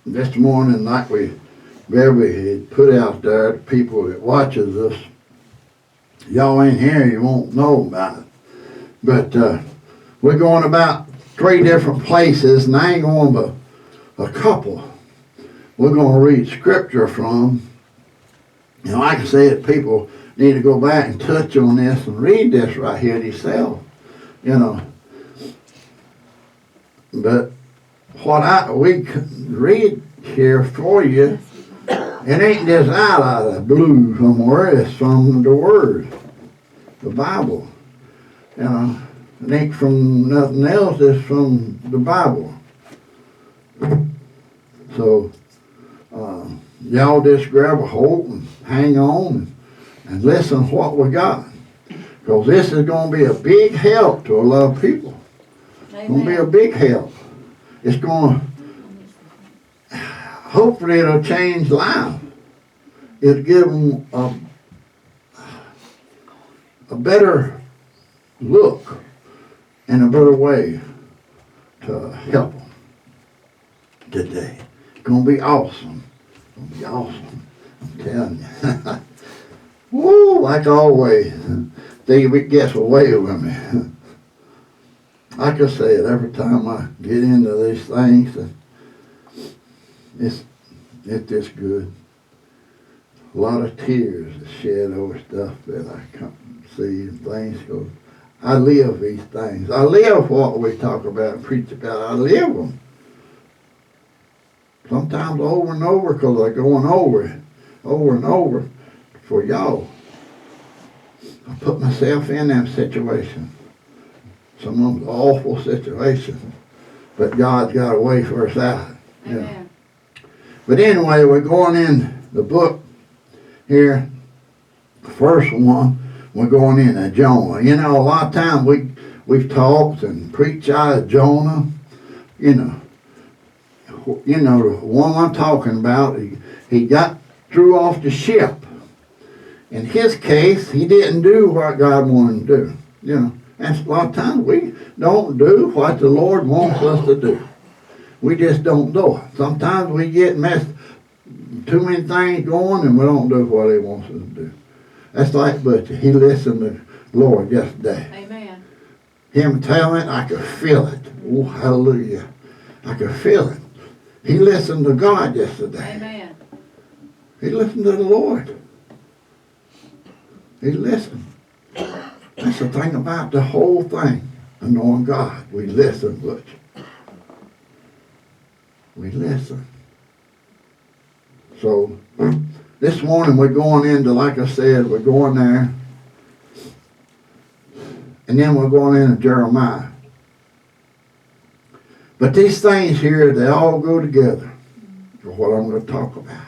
this morning, like Beverly had put out there, the people that watches us, y'all ain't here, you won't know about it. But we're going about 3 different places, and I ain't going but a couple. We're going to read scripture from. And like I said, people need to go back and touch on this and read this right here themselves, you know. But what we read here for you, it ain't just out of the blue somewhere, it's from the Word, the Bible. You know, it ain't from nothing else, it's from the Bible. So, y'all just grab a hold and hang on and listen to what we got. Because this is going to be a big help to a lot of people. It's going to be a big help. It's going to, hopefully it'll change lives. It'll give them a better look and a better way to help them today. It's going to be awesome. It's going to be awesome. I'm telling you. Woo, like always. David gets away with me. Like I said, every time I get into these things, it's just good. A lot of tears are shed over stuff that I can't see and things. Cause I live these things. I live what we talk about and preach about. I live them. Sometimes over and over because I'm going over and over for y'all. I put myself in that situation. Some of them's awful situations. But God's got a way for us out. Amen. Yeah. But anyway, we're going in the book here. The first one, we're going into Jonah. You know, a lot of times we've talked and preached out of Jonah. You know, the one I'm talking about, he got threw off the ship. In his case, he didn't do what God wanted him to do. You know, and a lot of times we don't do what the Lord wants us to do. We just don't do it. Sometimes we get too many things going and we don't do what he wants us to do. That's like Butcher. He listened to the Lord yesterday. Amen. Him telling it, I could feel it. Oh, hallelujah. I could feel it. He listened to God yesterday. Amen. He listened to the Lord. He listened. That's the thing about the whole thing, of knowing God. We listen, Butch. We listen. So, this morning we're going into, like I said, we're going there. And then we're going into Jeremiah. But these things here, they all go together for what I'm going to talk about.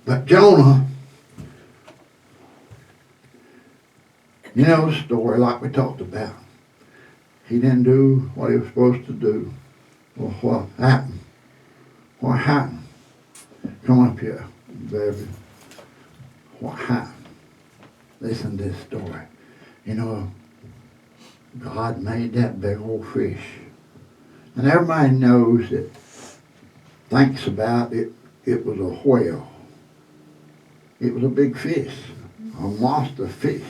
But Jonah, you know the story like we talked about. He didn't do what he was supposed to do. Well, what happened? What happened? Come up here, baby. What happened? Listen to this story. You know, God made that big old fish. And everybody knows that, thinks about it, it was a whale. It was a big fish, a monster fish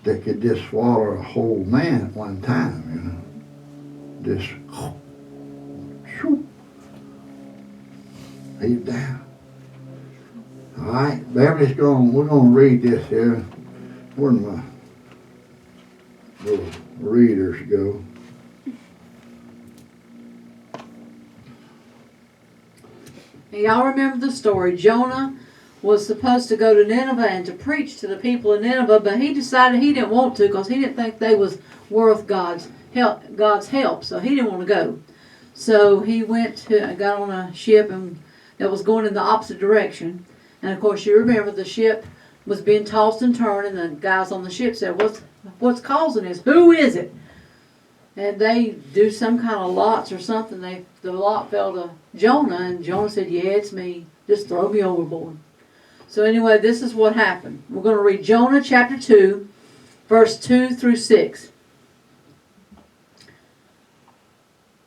that could just swallow a whole man at one time, you know. Just, shoop, he's down. All right, Beverly's we're going to read this here. Where did my little readers go? Y'all remember the story. Jonah was supposed to go to Nineveh and to preach to the people in Nineveh, but he decided he didn't want to because he didn't think they was worth God's help, so he didn't want to go. So he got on a ship that was going in the opposite direction. And of course, you remember the ship was being tossed and turned, and the guys on the ship said, "What's causing this? Who is it?" And they do some kind of lots or something. The lot fell to Jonah, and Jonah said, "Yeah, it's me. Just throw me overboard." So anyway, this is what happened. We're going to read Jonah chapter 2, verse 2 through 6.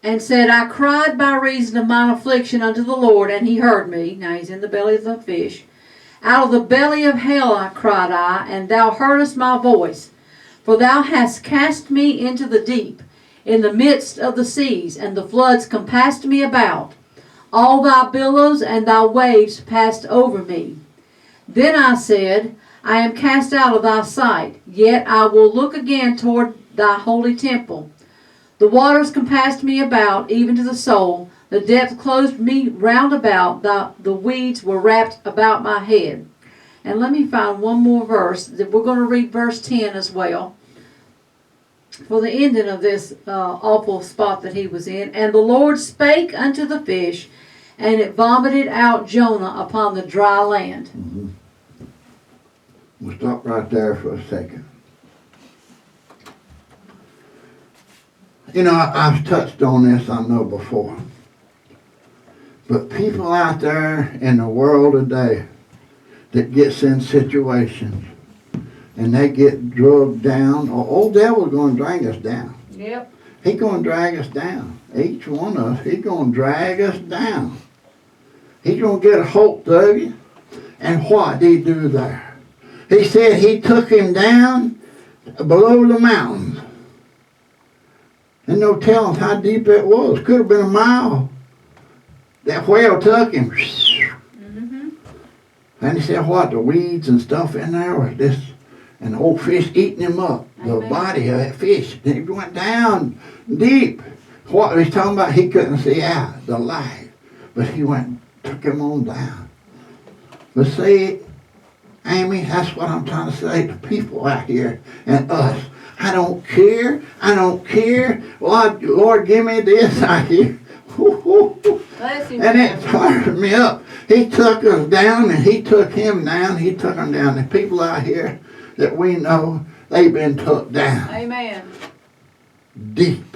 and said, I cried by reason of mine affliction unto the Lord, and he heard me. Now he's in the belly of the fish. Out of the belly of hell I cried and thou heardest my voice. For thou hast cast me into the deep, in the midst of the seas, and the floods compassed me about. All thy billows and thy waves passed over me. Then I said, I am cast out of thy sight, yet I will look again toward thy holy temple. The waters compassed me about, even to the soul. The depth closed me round about. The weeds were wrapped about my head. And let me find one more verse. We're going to read verse 10 as well, for the ending of this awful spot that he was in. And the Lord spake unto the fish, and it vomited out Jonah upon the dry land. Mm-hmm. We'll stop right there for a second. You know, I've touched on this, I know, before. But people out there in the world today that gets in situations and they get drugged down, or old devil's going to drag us down. Yep. He's going to drag us down. Each one of us, he's going to drag us down. He's going to get a hold of you. And what did he do there? He said he took him down below the mountains. And no telling how deep it was. Could have been a mile. That whale took him. Mm-hmm. And he said what? The weeds and stuff in there was this. And the old fish eating him up. Amen. The body of that fish. He went down deep. What he's talking about, he couldn't see out the light. But he went, took him on down. But see, Amy, that's what I'm trying to say to people out here and us. I don't care. I don't care. Lord, give me this out here. And it fired me up. He took us down and he took him down. He took him down. The people out here that we know, they've been took down. Amen. Deep.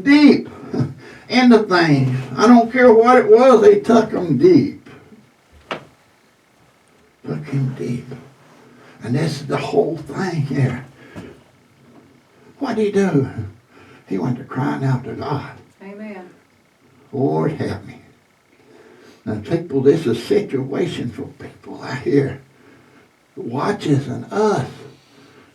Deep into things. I don't care what it was, they took them deep. Took him deep. And this is the whole thing here. What did he do? He went to crying out to God. Amen. Lord, help me. Now, people, this is a situation for people out here. Watches and us.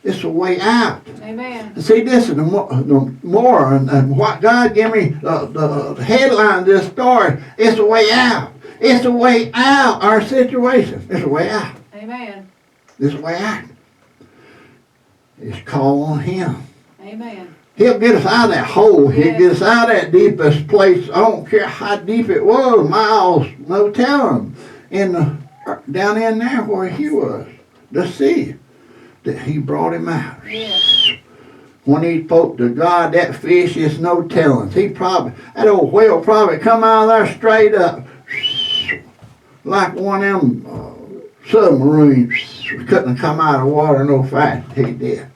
It's a way out. Amen. And see, this is the more and what God gave me, the headline of this story, it's a way out. It's a way out, our situation. It's a way out. Amen. It's a way out. It's call on Him. Amen. He'll get us out of that hole. Yes. He'll get us out of that deepest place. I don't care how deep it was, miles, no telling. Down in there where he was, the sea, that he brought him out. Yes. When he spoke to God, that fish is no telling. That old whale probably come out of there straight up, like one of them submarines. Couldn't have come out of the water no faster. He did.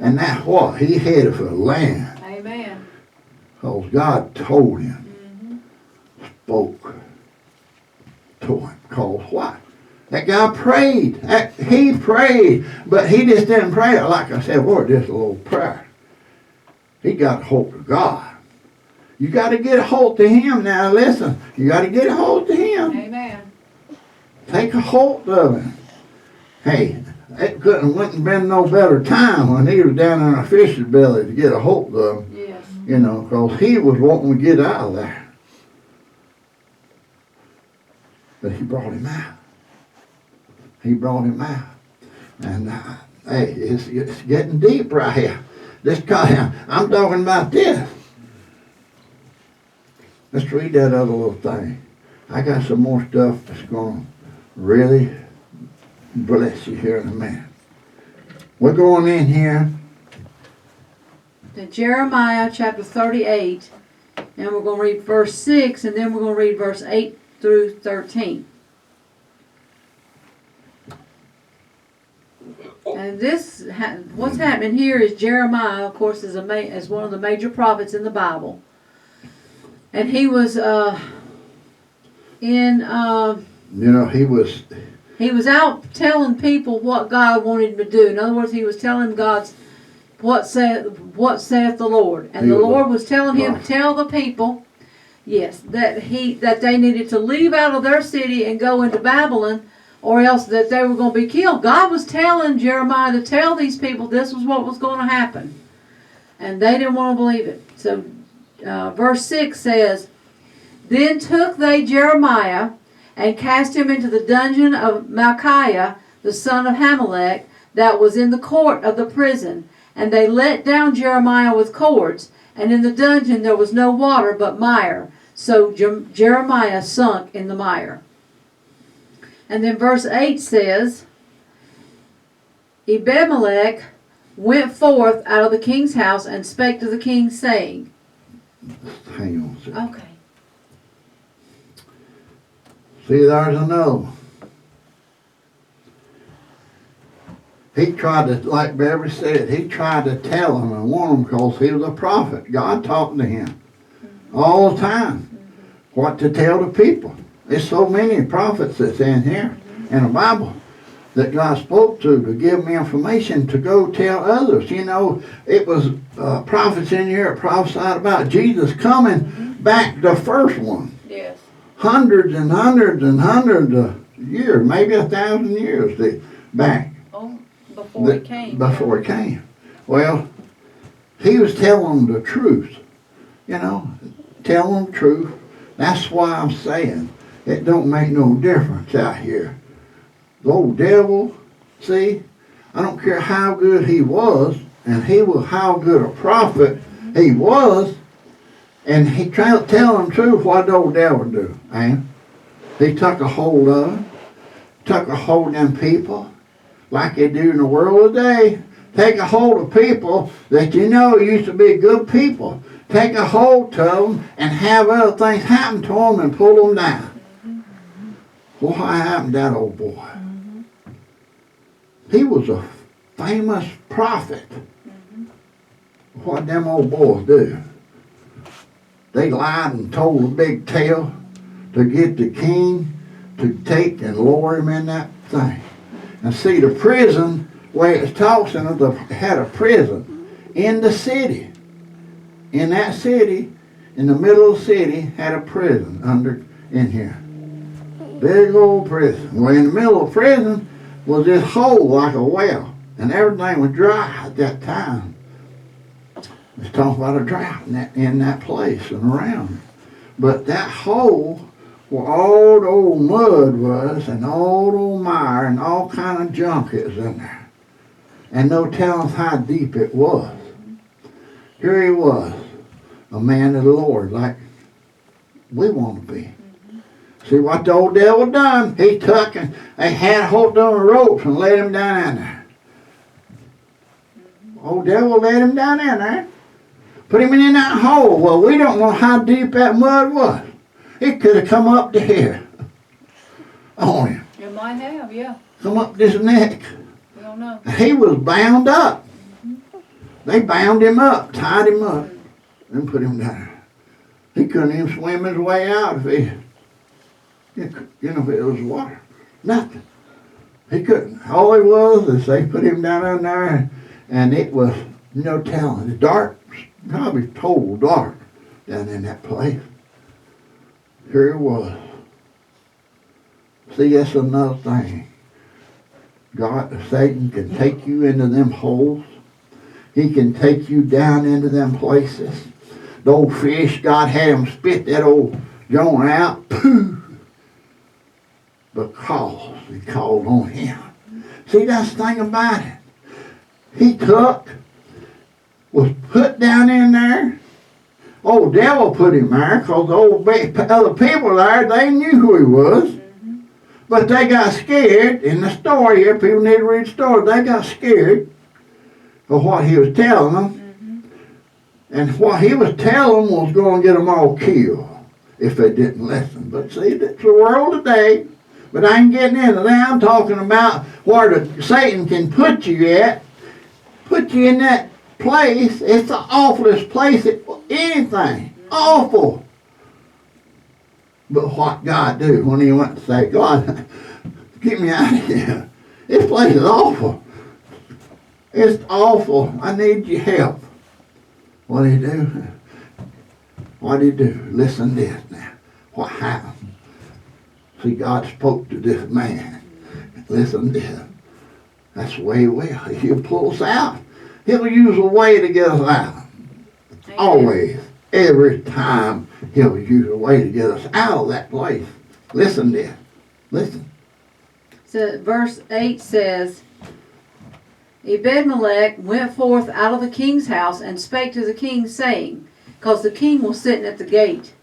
And that's what? He headed for land. Amen. Because God told him, spoke to him. Because what? That guy prayed. He prayed. But he just didn't pray like I said, boy, just a little prayer. He got a hold of God. You got to get a hold to Him now. Listen, you got to get a hold to Him. Amen. Take a hold of Him. Hey, it wouldn't been no better time when he was down in a fish's belly to get a hold of him. Yes. You know, because he was wanting to get out of there. But he brought him out. He brought him out. And hey, it's getting deep right here. I'm talking about this. Let's read that other little thing. I got some more stuff that's going to really bless you here in a minute. We're going in here. To Jeremiah chapter 38, and we're going to read verse 6, and then we're going to read verse 8 through 13. And what's happening here is Jeremiah, of course, is one of the major prophets in the Bible. And he was He was out telling people what God wanted him to do. In other words, he was telling God's what saith the Lord. And the Lord was telling him to tell the people, yes, that they needed to leave out of their city and go into Babylon, or else that they were going to be killed. God was telling Jeremiah to tell these people this was what was going to happen. And they didn't want to believe it. So verse 6 says, Then took they Jeremiah and cast him into the dungeon of Malchiah, the son of Hamelech, that was in the court of the prison. And they let down Jeremiah with cords, and in the dungeon there was no water but mire. So Jeremiah sunk in the mire. And then verse 8 says, Ebemelech went forth out of the king's house and spake to the king, saying, Hang on a second. Okay. See, there's another one. He tried to, like Beverly said, he tried to tell him and warn him because he was a prophet. God talking to him all the time. What to tell the people. There's so many prophets that's in here in the Bible that God spoke to give me information to go tell others. You know, it was prophets in here that prophesied about Jesus coming back, the first one. Yes. Hundreds and hundreds and hundreds of years, maybe 1,000 years back. Oh, before he came. Before he came. Well, he was telling them the truth. You know, telling them the truth. That's why I'm saying it don't make no difference out here. The old devil, see, I don't care how good he was, and he was how good a prophet he was, and he tried to tell them the truth. What did the old devil do? Man, he took a hold of them, took a hold of them people, like they do in the world today. Take a hold of people that you know used to be good people. Take a hold to them and have other things happen to them and pull them down. Well, what happened to that old boy? He was a famous prophet. What them old boys do? They lied and told a big tale to get the king to take and lower him in that thing. And see, the prison, where it's talks in it, had a prison in the city. In that city, in the middle of the city, had a prison in here. Big old prison. Well, in the middle of prison was this hole like a well, and everything was dry at that time. It's talking about a drought in that place and around. But that hole where all the old mud was, and all the old mire, and all kind of junk is in there. And no telling how deep it was. Here he was, a man of the Lord, like we want to be. See what the old devil done? He took and they had hold on the ropes and let him down in there. Old devil let him down in there. Put him in that hole. Well, we don't know how deep that mud was. It could have come up to here on him. It might have, yeah. Come up this neck. We don't know. He was bound up. They bound him up, tied him up, and put him down. He couldn't even swim his way out if if it was water. Nothing. He couldn't. All it was is they put him down in there, and it was no telling. Dark, probably total dark down in that place. Here it was. See, that's another thing. Satan can take you into them holes. He can take you down into them places. The old fish, God had him spit that old Jonah out. Pooh! Because he called on him. See, that's the thing about it. He was put down in there. Old devil put him there because the other people there, they knew who he was. But they got scared. In the story here, people need to read the story. They got scared of what he was telling them. And what he was telling them was going to get them all killed if they didn't listen. But see, that's the world today. But I ain't getting into that. I'm talking about where Satan can put you at. Put you in that place. It's the awfulest place. Anything. Awful. But what God do when he went to say, God, get me out of here. This place is awful. It's awful. I need your help. What did he do? What did he do? Listen to this now. What happened? See, God spoke to this man. Listen to this. That's the way he will. He'll pull us out. He'll use a way to get us out. Always. Every time he'll use a way to get us out of that place. Listen to this. Listen. So verse 8 says, Ebed-melech went forth out of the king's house and spake to the king, saying, because the king was sitting at the gate.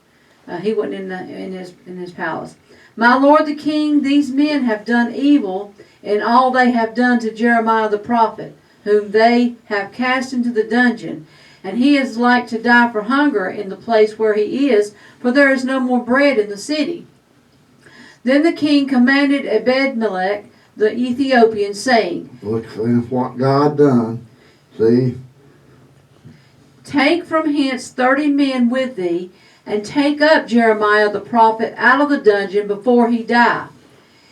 He wasn't in his palace. My lord the king, these men have done evil in all they have done to Jeremiah the prophet, whom they have cast into the dungeon. And he is like to die for hunger in the place where he is, for there is no more bread in the city. Then the king commanded Ebed-melech the Ethiopian, saying, Look, see what God done. See? Take from hence 30 men with thee, and take up Jeremiah the prophet out of the dungeon before he die.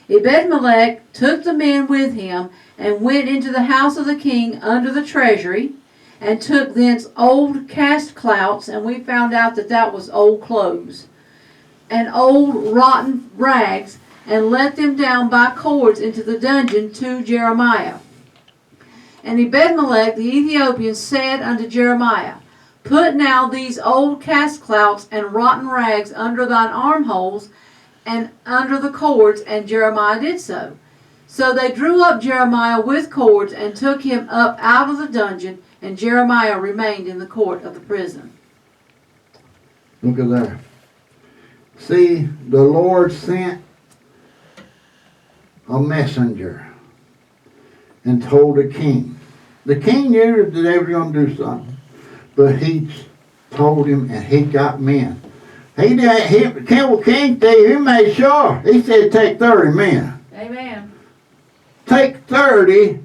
Ebed-melech took the men with him, and went into the house of the king under the treasury, and took thence old cast clouts, and we found out that was old clothes, and old rotten rags, and let them down by cords into the dungeon to Jeremiah. And Ebed-melech the Ethiopian said unto Jeremiah, Put now these old cast clouts and rotten rags under thine armholes and under the cords, and Jeremiah did so. So they drew up Jeremiah with cords and took him up out of the dungeon, and Jeremiah remained in the court of the prison. Look at there. See, the Lord sent a messenger and told the king. The king knew that they were going to do something, but he told him, and he got men. King he made sure. He said, take 30 men. Amen. Take 30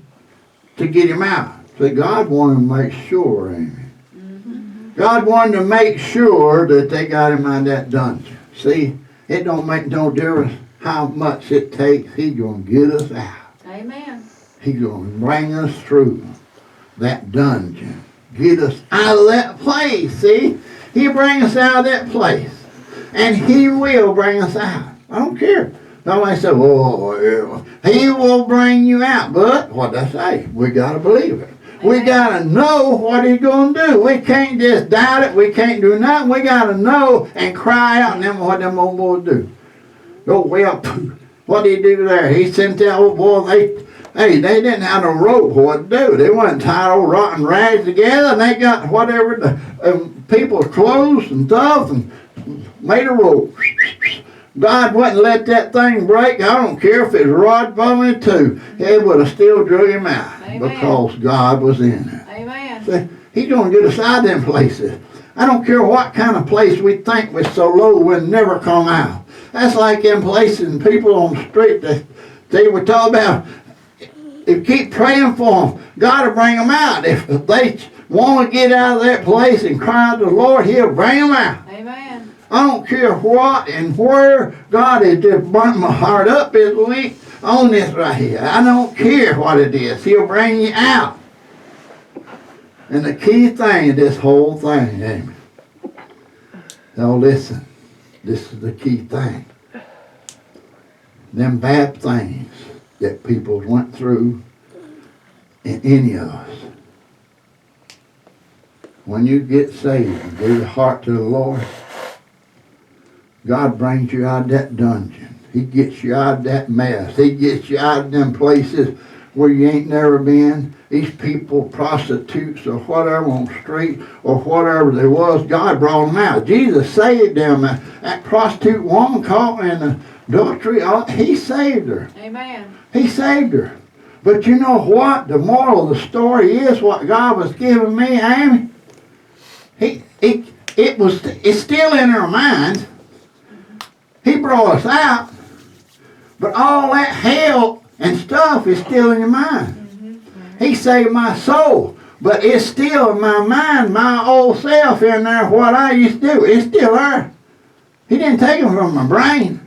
to get him out. See, God wanted to make sure, Amy. Mm-hmm. God wanted to make sure that they got him out of that dungeon. See, it don't make no difference how much it takes. He's going to get us out. Amen. He's going to bring us through that dungeon. Get us out of that place, see? He'll bring us out of that place. And he will bring us out. I don't care. Somebody said, oh, he will bring you out. But, what did I say? We got to believe it. We got to know what he's going to do. We can't just doubt it. We can't do nothing. We got to know and cry out. And then what them old boys do. Oh, well, what did he do there? He sent that old boy, they didn't have no rope what to do. They went tied old rotten rags together, and they got whatever the people's clothes and stuff and made a rope. God wouldn't let that thing break. I don't care if it's rod bone in two. It would have still drew him out. Amen. Because God was in it. Amen. See, he's going to get us out of them places. I don't care what kind of place we think we're so low we'll never come out. That's like in places and people on the street that they were talking about. If you keep praying for them, God will bring them out. If they want to get out of that place and cry to the Lord, he'll bring them out. Amen. I don't care what and where. God has just burnt my heart up this week on this right here. I don't care what it is. He'll bring you out. And the key thing of this whole thing, Amy. Now listen. This is the key thing. Them bad things that people went through in any of us. When you get saved and give your heart to the Lord, God brings you out of that dungeon. He gets you out of that mess. He gets you out of them places where you ain't never been. These people, prostitutes or whatever on the street or whatever they was, God brought them out. Jesus saved them. That prostitute woman caught in adultery, he saved her. Amen. He saved her. But you know what? The moral of the story is what God was giving me, Amy. It's still in our minds. He brought us out. But all that hell and stuff is still in your mind. He saved my soul, but it's still in my mind, my old self in there, what I used to do. It's still there. He didn't take it from my brain.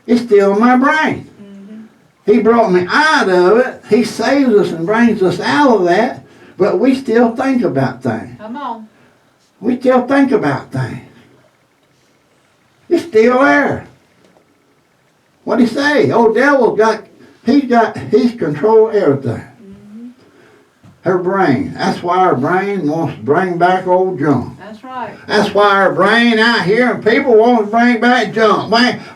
It's still in my brain. He brought me out of it. He saves us and brings us out of that. But we still think about things. Come on. We still think about things. It's still there. What'd he say? Oh, he's control everything. Her brain. That's why our brain wants to bring back old Jonah. That's right. That's why our brain out here and people want to bring back Jonah.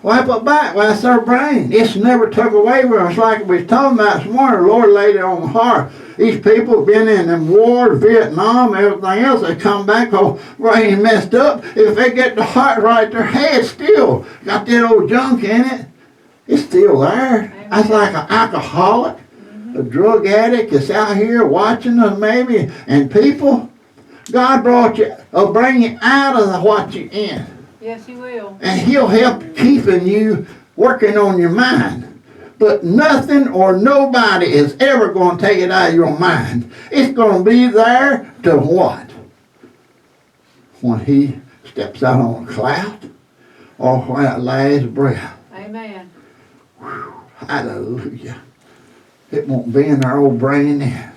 Why put back? Well, that's our brain. It's never took away from us. Like we was talking about this morning, the Lord laid it on the heart. These people have been in them wars, Vietnam, everything else. They come back, oh, brain messed up. If they get the heart right, their head still got that old junk in it. It's still there. Amen. That's like an alcoholic. A drug addict that's out here watching us maybe, and people, God will bring you out of what you're in. Yes, He will. And He'll help keeping you working on your mind. But nothing or nobody is ever going to take it out of your mind. It's going to be there to what? When He steps out on a cloud or when that last breath. Amen. Whew, hallelujah. It won't be in our old brain then.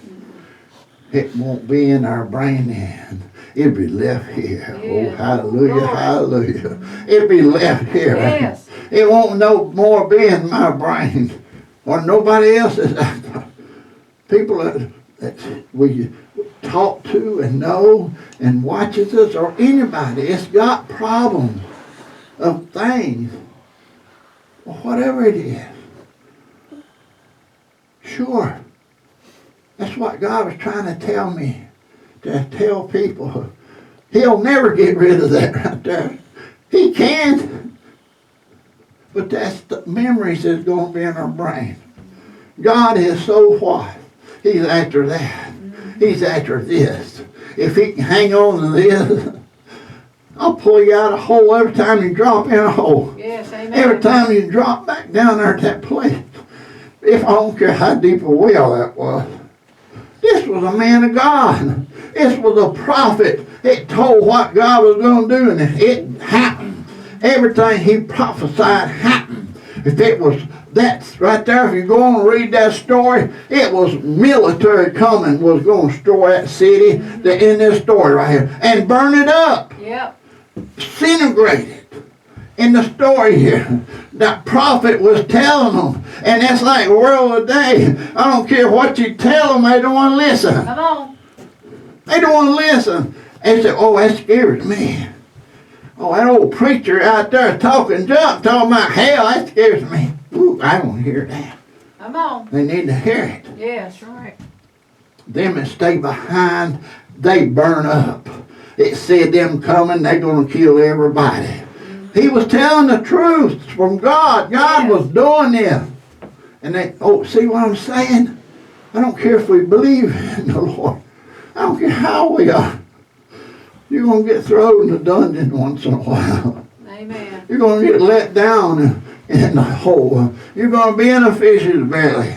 It won't be in our brain then. It'll be left here. Yeah. Oh, hallelujah, Lord. hallelujah. It'll be left here. Yes. It won't no more be in my brain or nobody else's. People that we talk to and know and watches us or anybody. It's got problems of things or whatever it is. Sure. That's what God was trying to tell me, to tell people. He'll never get rid of that right there. He can. But that's the memories that's going to be in our brain. God is so what? He's after that. He's after this. If He can hang on to this, I'll pull you out of a hole every time you drop in a hole. Yes, amen. Every time you drop back down there at that place. If I don't care how deep a well that was. This was a man of God. This was a prophet. It told what God was going to do, and it happened. Everything He prophesied happened. If it was that right there, if you go on and read that story, it was military coming was going to destroy that city in this story right here and burn it up. Yep. Disintegrate it. In the story here, that prophet was telling them, and that's like the world today. I don't care what you tell them, they don't want to listen. Come on. They don't want to listen. They say, oh, that scares me. Oh, that old preacher out there talking junk, talking about hell, that scares me. Ooh, I don't hear that. Come on. They need to hear it. Yes, right. Them that stay behind, they burn up. It said them coming, they're going to kill everybody. He was telling the truth from God. God was doing this. And they, oh, see what I'm saying? I don't care if we believe in the Lord. I don't care how we are. You're going to get thrown in the dungeon once in a while. Amen. You're going to get let down in the hole. You're going to be in a fish's belly.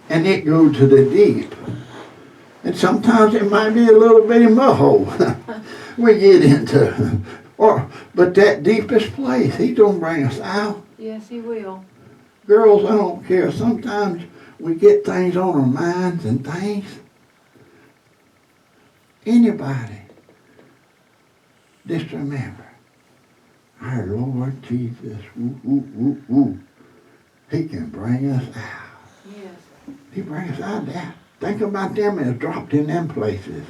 And it goes to the deep. And sometimes it might be a little bitty mud hole we get into. But that deepest place, He's going to bring us out. Yes, He will. Girls, I don't care. Sometimes we get things on our minds and things. Anybody, just remember, our Lord Jesus, He can bring us out. Yes. He brings us out of that. Think about them as dropped in them places.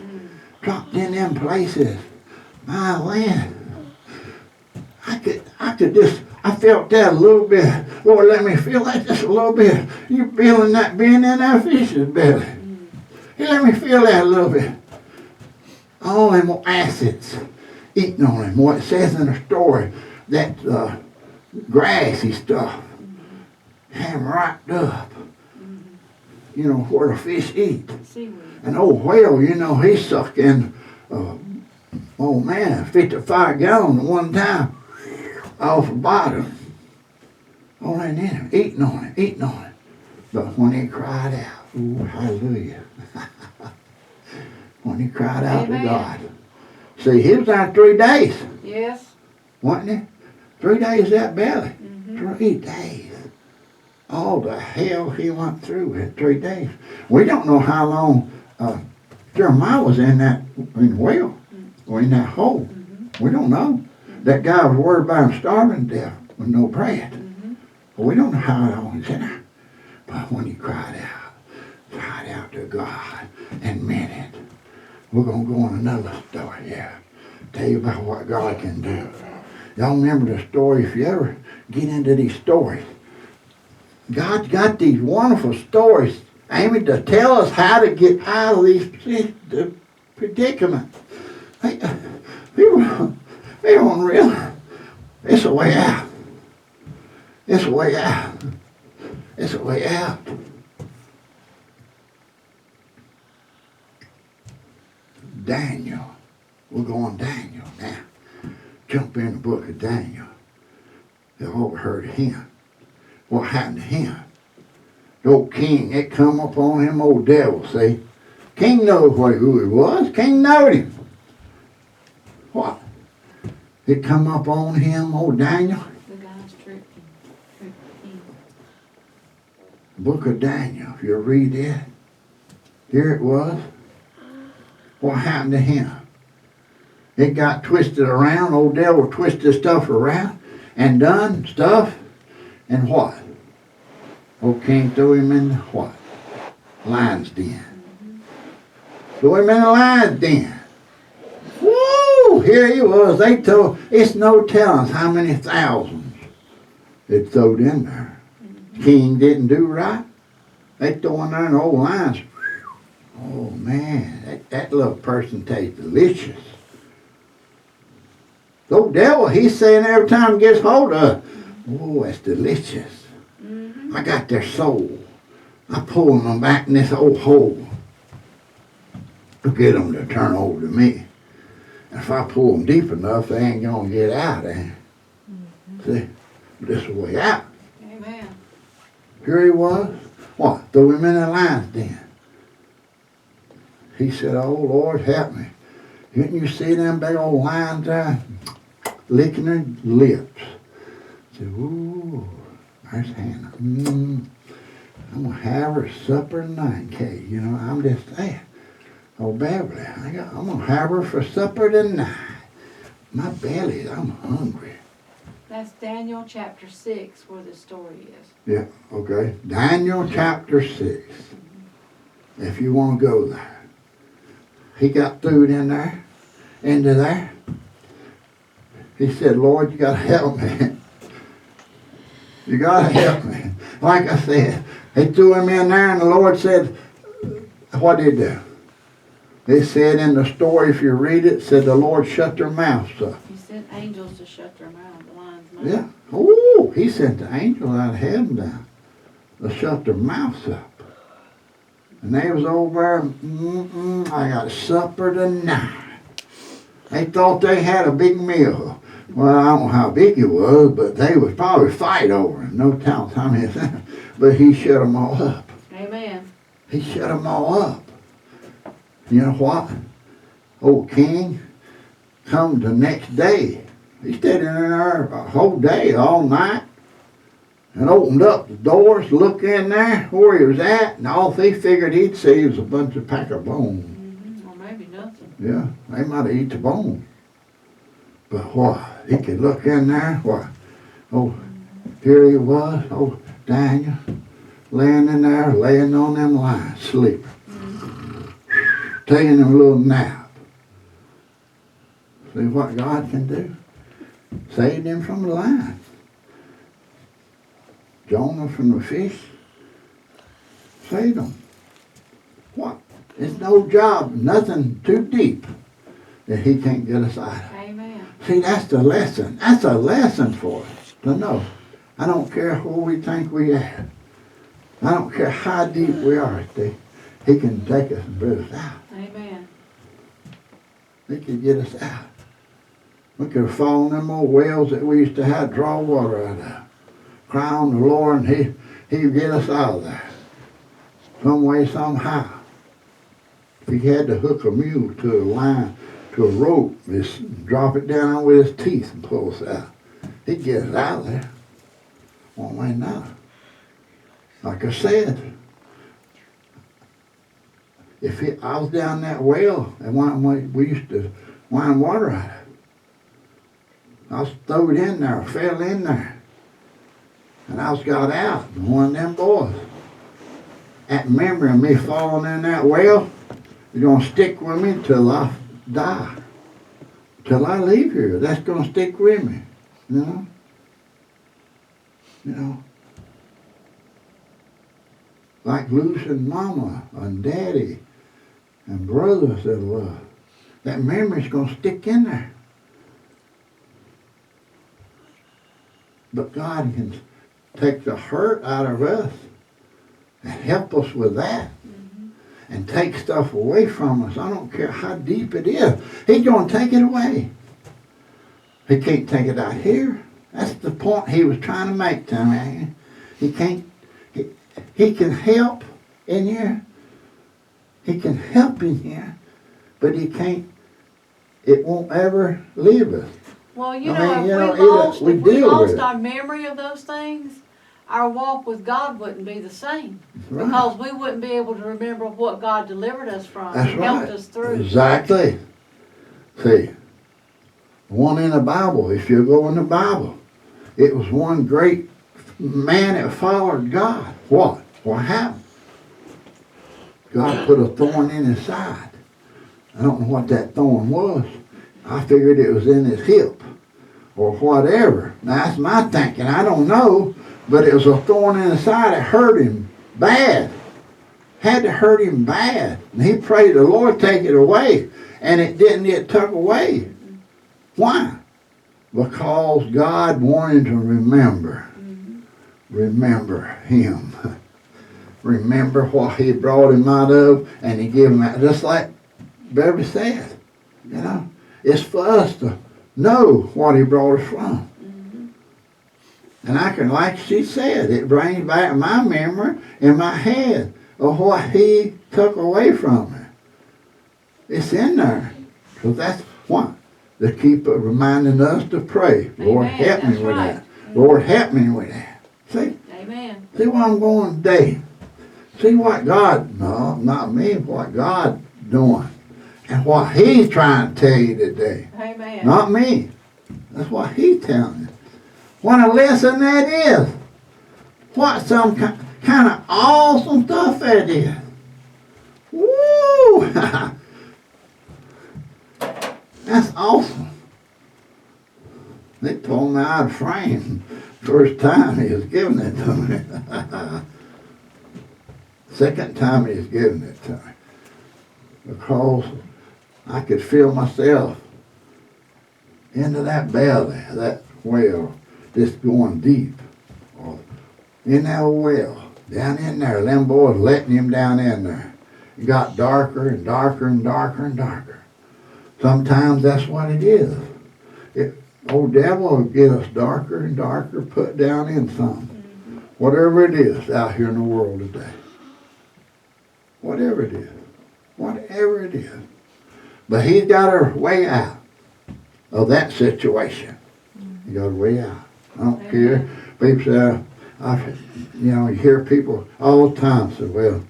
Dropped in them places. My land. I felt that a little bit. Lord, let me feel that just a little bit. You feeling that being in that fish's belly. He let me feel that a little bit. All them acids eating on him. What it says in the story, that grassy stuff. Had him wrapped up. You know, where the fish eat. An old whale, you know, he sucked in, 55 gallons at one time. Off the bottom. All in him, eating on it. But when he cried out, ooh, hallelujah. When he cried out to God. See, he was out 3 days. Yes. Wasn't he? 3 days that belly. 3 days. all the hell he went through in 3 days. We don't know how long Jeremiah was in that well, or in that hole. We don't know. That guy was worried about him starving to death with no bread. But we don't know how long he's in there. But when he cried out to God and meant it. We're going to go on another story here. Tell you about what God can do. Y'all remember the story, if you ever get into these stories. God's got these wonderful stories aiming to tell us how to get out of these predicaments. People don't realize it's a way out. It's a way out. It's a way out. Daniel. We're going Daniel now. Jump in the book of Daniel. You all heard of him. What happened to him? The old king, it come upon him, old devil, see? King knows who he was. King knowed him. What? It come up on him, old Daniel. The guys tricked him. Book of Daniel, if you read it, here it was. What happened to him? It got twisted around, old devil twisted stuff around and done stuff, and what? Old king threw him in the what? Lion's den. Threw him in the lion's den. Woo! Here he was. They told, it's no telling how many thousands it throwed in there. King didn't do right. They throw in there and the old lions. Oh man, that little person tastes delicious. The old devil, he's saying every time he gets hold of it, oh, that's delicious. I got their soul. I pull them back in this old hole to get them to turn over to me. And if I pull them deep enough, they ain't going to get out there. See, this is the way out. Amen. Here he was. What? Threw him in the lion's den. He said, oh, Lord, help me. Didn't you see them big old lions there licking their lips? I said, ooh, there's Hannah. I'm going to have her supper tonight, Kate. You know, I'm just saying. Oh, Beverly, I'm going to have her for supper tonight. My belly, I'm hungry. That's Daniel chapter 6 where the story is. Yeah, okay. Daniel chapter 6. If you want to go there. He got food in there, into there. He said, Lord, you got to help me. You got to help me. Like I said, they threw him in there and the Lord said, what did he do? They said in the story, if you read it, said the Lord shut their mouths up. He sent angels to shut their mouth, the lion's mouth. Yeah. Oh, he sent the angels out of heaven down to shut their mouths up. And they was over, I got supper tonight. They thought they had a big meal. Well, I don't know how big it was, but they was probably fight over it. No telling how many things. But he shut them all up. Amen. He shut them all up. You know what? Old king come the next day. He stayed in there a whole day, all night. And opened up the doors, looked in there where he was at, and all they figured he'd see was a bunch of pack of bones. Or maybe nothing. Yeah, they might have eaten the bones. But what? He could look in there, what? Oh, here he was, oh, Daniel, laying in there, laying on them lions, sleeping. Taking them a little nap. See what God can do? Saved him from the lions. Jonah from the fish, saved them. What? It's no job, nothing too deep that he can't get us out of. Amen. See, that's the lesson. That's a lesson for us to know. I don't care where we think we are. I don't care how deep we are. He can take us and bring us out. Amen. He can get us out. We could have fallen in them old wells that we used to have to draw water out of. Cry on the Lord and He'd get us out of there. Some way, somehow. If he had to hook a mule to a line, to a rope, just drop it down with his teeth and pull us out. He'd get us out of there. One way or another. Like I said, I was down that well, and we used to wind water out of it. I was thrown in there, fell in there, and I was got out. And one of them boys, that memory of me falling in that well, is going to stick with me till I die, till I leave here. That's going to stick with me, you know. You know, like losing mama and daddy and brothers that love. That memory's going to stick in there. But God can take the hurt out of us and help us with that. And take stuff away from us. I don't care how deep it is. He's going to take it away. He can't take it out here. That's the point he was trying to make to me. He can't. He can help in here. He can help in here, but he can't. It won't ever leave us. Well, If we lost our memory of those things, our walk with God wouldn't be the same. Right. Because we wouldn't be able to remember what God delivered us from That's and right. helped us through. Exactly. See, one in the Bible, if you go in the Bible, it was one great man that followed God. What? What happened? God put a thorn in his side. I don't know what that thorn was. I figured it was in his hip or whatever. Now that's my thinking. I don't know. But it was a thorn in his side that hurt him bad. Had to hurt him bad. And he prayed the Lord take it away. And it didn't get took away. Why? Because God wanted to remember. Remember him. Remember what he brought him out of, and he gave him out. Just like Beverly said, you know, it's for us to know what he brought us from. And I can, like she said, it brings back my memory in my head of what he took away from me. It's in there. So that's what. To keep reminding us to pray. Lord, help me with that. Lord, help me with that. See? Amen. See where I'm going today. See what God, no, not me, what God doing. And what he's trying to tell you today. Amen. Not me. That's what he's telling you. What a lesson that is. What some kind of awesome stuff that is. Woo! That's awesome. They told me I'd frame. First time he was giving it to me. Second time he was giving it to me. Because I could feel myself into that belly, that well, just going deep. Or in that well, down in there, them boys letting him down in there. It got darker and darker and darker and darker. Sometimes that's what it is. Old devil will get us darker and darker, put down in something. Whatever it is out here in the world today. Whatever it is. Whatever it is. But he's got a way out of that situation. He got a way out. I don't care. People say, you hear people all the time say, well,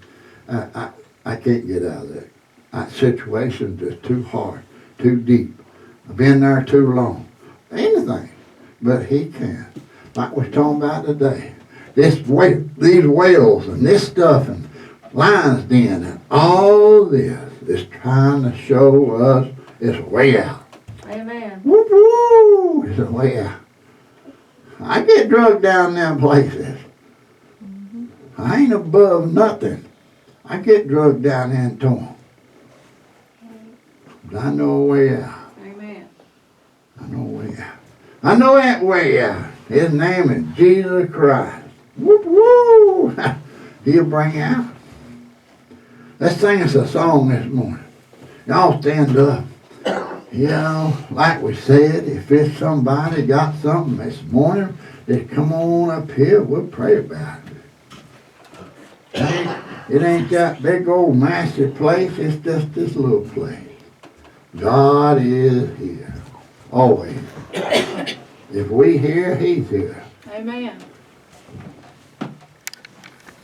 I can't get out of that. That situation's just too hard, too deep. I've been there too long. Anything. But he can. Like we're talking about today. These whales and this stuff and lion's den and all this is trying to show us it's a way out. Amen. Whoop woo! It's a way out. I get drugged down them places. I ain't above nothing. I get drugged down into them. But I know a way out. Amen. I know a way out. I know that way out. His name is Jesus Christ. Whoop woo! He'll bring you out. Let's sing us a song this morning. Y'all stand up. You know, like we said, if it's somebody got something this morning, just come on up here. We'll pray about it. It ain't that big old massive place. It's just this little place. God is here. Always. If we here, he's here. Amen.